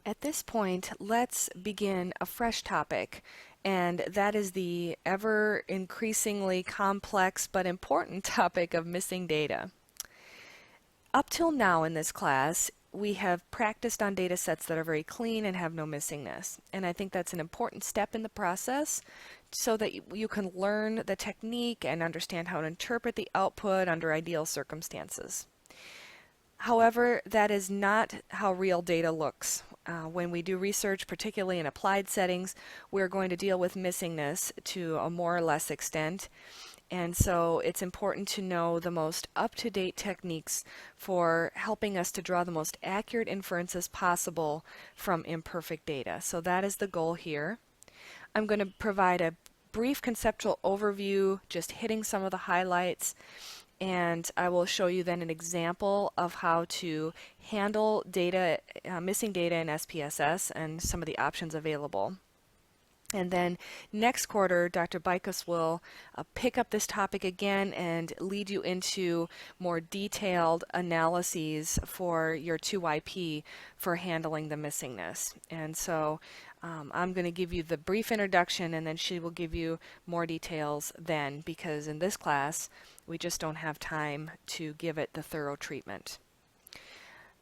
At this point, let's begin a fresh topic, and that is the ever increasingly complex but important topic of missing data. Up till now in this class, we have practiced on data sets that are very clean and have no missingness. And I think that's an important step in the process so that you can learn the technique and understand how to interpret the output under ideal circumstances. However, that is not how real data looks. When we do research, particularly in applied settings, we're going to deal with missingness to a more or less extent. And so it's important to know the most up-to-date techniques for helping us to draw the most accurate inferences possible from imperfect data. So that is the goal here. I'm going to provide a brief conceptual overview, just hitting some of the highlights, and I will show you then an example of how to handle data, missing data in SPSS and some of the options available. And then next quarter, Dr. Bicus will pick up this topic again and lead you into more detailed analyses for your 2YP for handling the missingness. And so I'm going to give you the brief introduction, and then she will give you more details then, because in this class we just don't have time to give it the thorough treatment.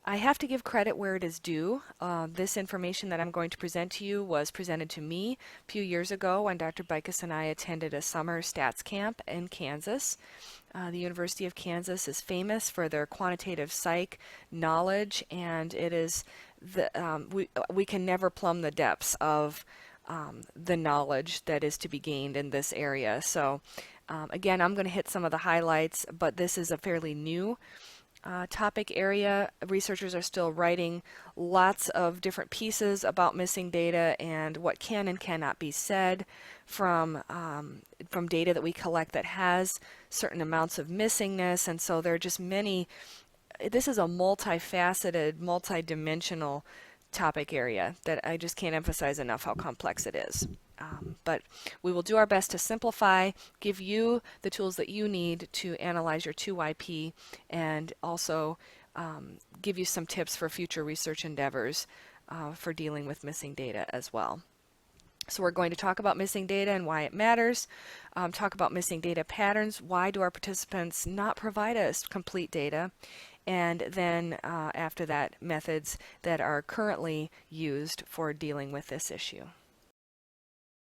I have to give credit where it is due. This information that I'm going to present to you was presented to me a few years ago when Dr. Bicus and I attended a summer stats camp in Kansas. The University of Kansas is famous for their quantitative psych knowledge, and it is we can never plumb the depths of the knowledge that is to be gained in this area. So again, I'm going to hit some of the highlights, but this is a fairly new topic area. Researchers are still writing lots of different pieces about missing data and what can and cannot be said from data that we collect that has certain amounts of missingness, and so there are just many. This is a multifaceted, multidimensional topic area that I just can't emphasize enough how complex it is. But we will do our best to simplify, give you the tools that you need to analyze your 2YP, and also give you some tips for future research endeavors for dealing with missing data as well. So we're going to talk about missing data and why it matters, talk about missing data patterns, why do our participants not provide us complete data, and then after that, methods that are currently used for dealing with this issue.